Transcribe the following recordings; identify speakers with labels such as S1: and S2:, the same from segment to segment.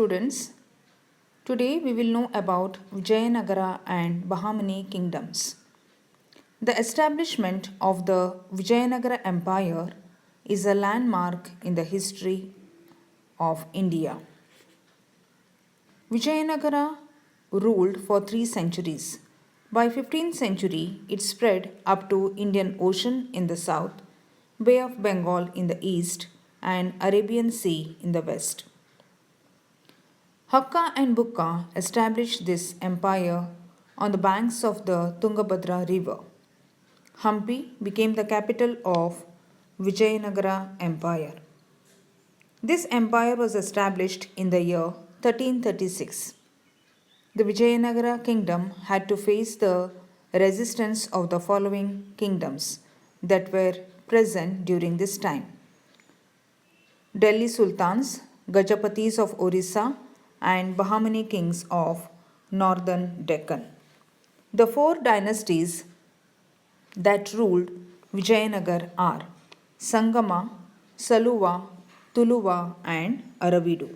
S1: students. Today we will know about Vijayanagar and Bahamani kingdoms. The establishment of the Vijayanagar Empire is a landmark in the history of India. Vijayanagar ruled for 3 centuries. By 15th century, it spread up to Indian Ocean in the south, Bay of Bengal in the east, and Arabian Sea in the west. Hakka and Bukka established this empire on the banks of the Tungabhadra river. Hampi became the capital of Vijayanagara Empire. This empire was established in the year 1336. The Vijayanagara kingdom had to face the resistance of the following kingdoms that were present during this time: Delhi Sultans, Gajapatis of Orissa, and Bahamani kings of northern Deccan. The four dynasties that ruled Vijayanagar are Sangama, Saluva, Tuluva, and Aravidu.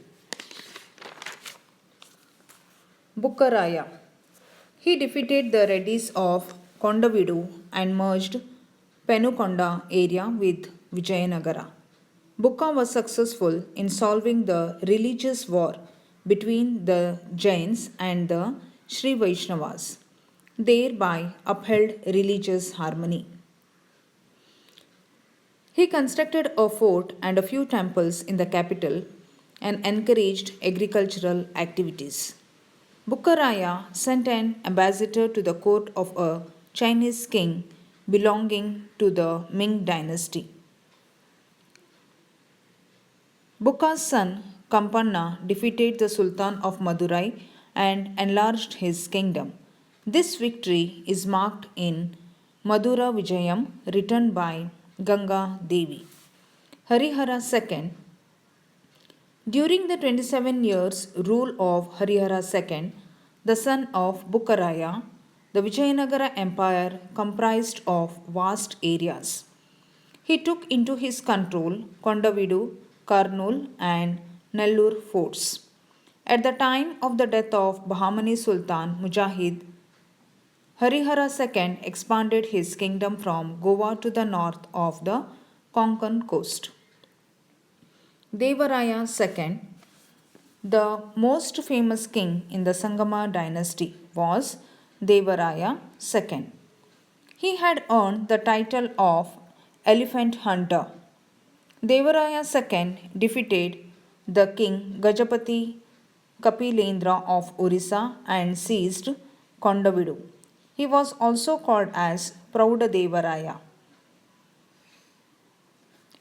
S1: Bukkaraya. He defeated the Reddys of Kondavidu and merged Penukonda area with Vijayanagara. Bukka was successful in solving the religious war between the Jains and the Sri Vaishnavas, thereby upheld religious harmony. He constructed a fort and a few temples in the capital and encouraged agricultural activities. Bukkaraya sent an ambassador to the court of a Chinese king belonging to the Ming dynasty. Bukka's son Kampanna defeated the Sultan of Madurai and enlarged his kingdom. This victory is marked in Madura Vijayam, written by Ganga Devi. Harihara II. During the 27 years rule of Harihara II, the son of Bukkaraya, the Vijayanagara Empire comprised of vast areas. He took into his control Kondavidu, Karnool, and Nellore forts. At the time of the death of Bahamani Sultan Mujahid, Harihara II expanded his kingdom from Goa to the north of the Konkan coast. Devaraya II, the most famous king in the Sangama dynasty, was Devaraya II. He had earned the title of Elephant Hunter. Devaraya II defeated the king Gajapati Kapilendra of Orissa and seized Kondavidu. He was also called as Prouda Devaraya.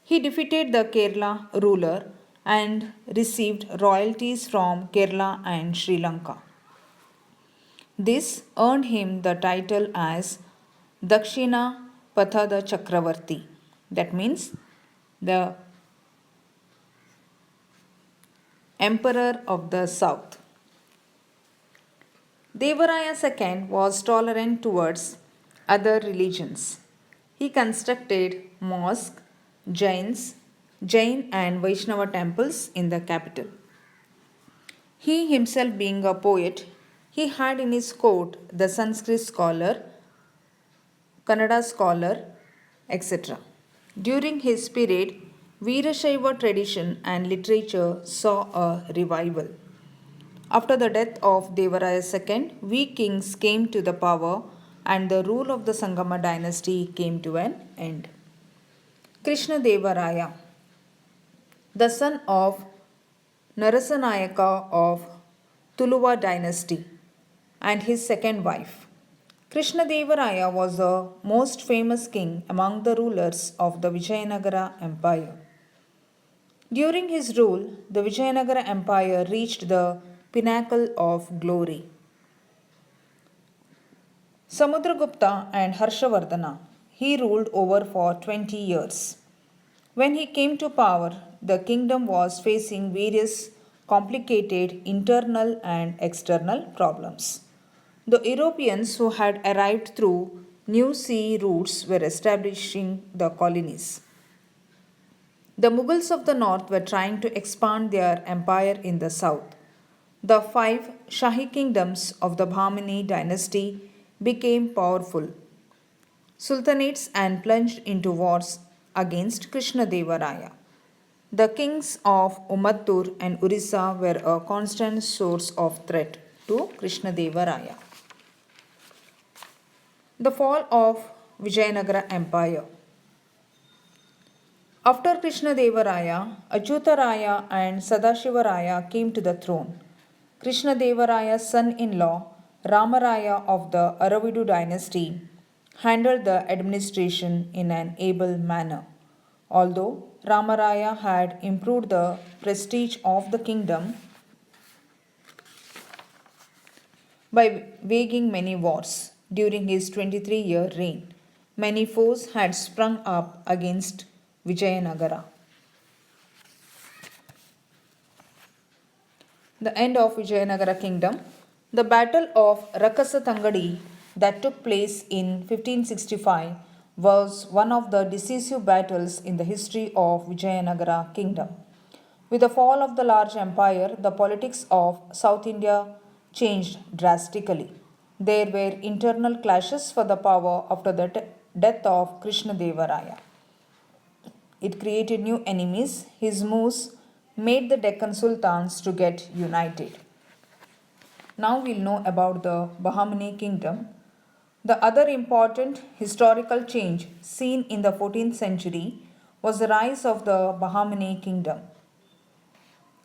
S1: He defeated the Kerala ruler and received royalties from Kerala and Sri Lanka. This earned him the title as Dakshina Pathada Chakravarti, that means the Emperor of the South. Devaraya II was tolerant towards other religions. He constructed mosques, Jain and Vaishnava temples in the capital. He himself being a poet, he had in his court the Sanskrit scholar, Kannada scholar, etc. During his period, Veerashaiva tradition and literature saw a revival. After the death of Devaraya II, weak kings came to the power and the rule of the Sangama dynasty came to an end. Krishna Devaraya, the son of Narasanayaka of Tuluva dynasty, and his second wife. Krishna Devaraya was the most famous king among the rulers of the Vijayanagara Empire. During his rule, the Vijayanagara Empire reached the pinnacle of glory. Samudragupta and Harshavardhana, he ruled over for 20 years. When he came to power, the kingdom was facing various complicated internal and external problems. The Europeans who had arrived through new sea routes were establishing the colonies. The Mughals of the north were trying to expand their empire in the south. The five Shahi kingdoms of the Bahamani dynasty became powerful sultanates and plunged into wars against Krishnadevaraya. The kings of Umattur and Orissa were a constant source of threat to Krishnadevaraya. The fall of Vijayanagar Empire. After Krishnadevaraya, Achyutaraya and Sadashivaraya came to the throne. Krishnadevaraya's son-in-law, Ramaraya of the Aravidu dynasty, handled the administration in an able manner. Although Ramaraya had improved the prestige of the kingdom by waging many wars during his 23-year reign, many foes had sprung up against Vijayanagara. The end of Vijayanagara kingdom. The Battle of Rakasatangadi that took place in 1565 was one of the decisive battles in the history of Vijayanagara kingdom. With the fall of the large empire, the politics of South India changed drastically. There were internal clashes for the power after the death of Krishnadevaraya. It created new enemies. His moves made the Deccan Sultans to get united. Now we'll know about the Bahamani kingdom. The other important historical change seen in the 14th century was the rise of the Bahamani kingdom.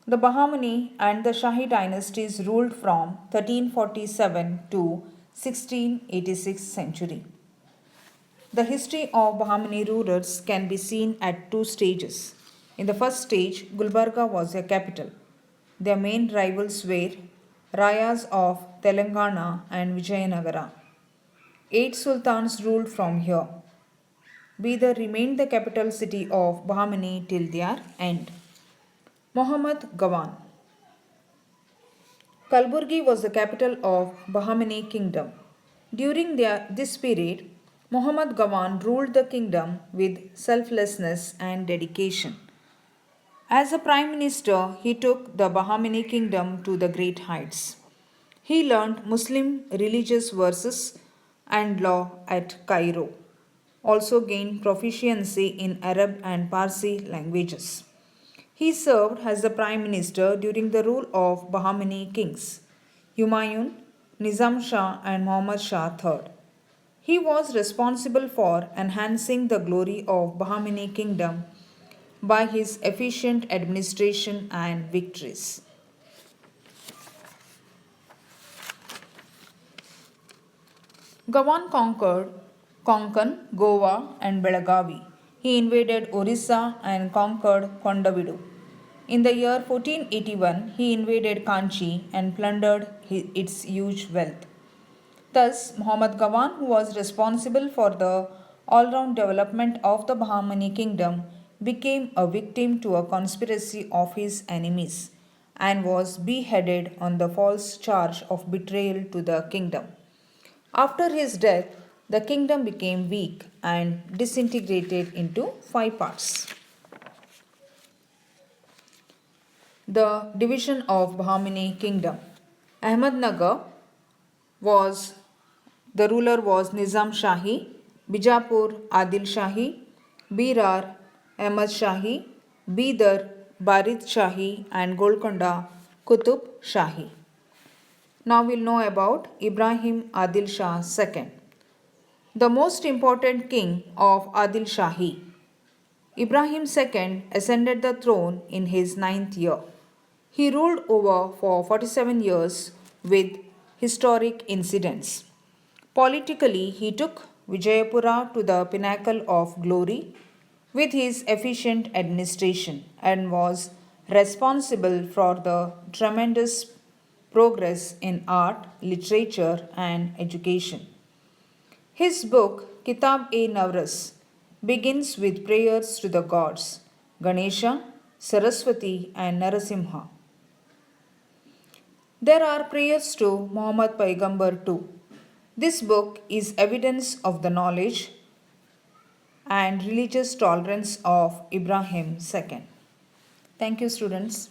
S1: The Bahamani and the Shahi dynasties ruled from 1347 to 1686 century. The history of Bahamani rulers can be seen at two stages. In the first stage, Gulbarga was their capital. Their main rivals were Rayas of Telangana and Vijayanagara. 8 sultans ruled from here. Bidar remained the capital city of Bahamani till their end. Muhammad Gawan. Kalburgi was the capital of Bahamani kingdom. During this period, Muhammad Gawan ruled the kingdom with selflessness and dedication. As a prime minister, he took the Bahamani kingdom to the great heights. He learned Muslim religious verses and law at Cairo, also gained proficiency in Arab and Parsi languages. He served as the prime minister during the rule of Bahamani kings, Humayun, Nizam Shah and Muhammad Shah III. He was responsible for enhancing the glory of Bahamani kingdom by his efficient administration and victories. Gawan conquered Konkan, Goa, and Belagavi. He invaded Orissa and conquered Kondavidu. In the year 1481, he invaded Kanchi and plundered its huge wealth. Thus, Muhammad Gawan, who was responsible for the all round development of the Bahamani kingdom, became a victim to a conspiracy of his enemies and was beheaded on the false charge of betrayal to the kingdom. After his death, the kingdom became weak and disintegrated into 5 parts. The division of Bahamani kingdom. Ahmednagar was the ruler was Nizam Shahi, Bijapur Adil Shahi, Birar Ahmad Shahi, Bidar Barid Shahi and Golconda Qutub Shahi. Now we'll know about Ibrahim Adil Shah II, the most important king of Adil Shahi. Ibrahim II ascended the throne in his 9th year. He ruled over for 47 years with historic incidents. Politically, he took Vijayapura to the pinnacle of glory with his efficient administration and was responsible for the tremendous progress in art, literature, and education. His book, Kitab-e-Navras, begins with prayers to the gods Ganesha, Saraswati, and Narasimha. There are prayers to Muhammad Paigambar too. This book is evidence of the knowledge and religious tolerance of Ibrahim II. Thank you, students.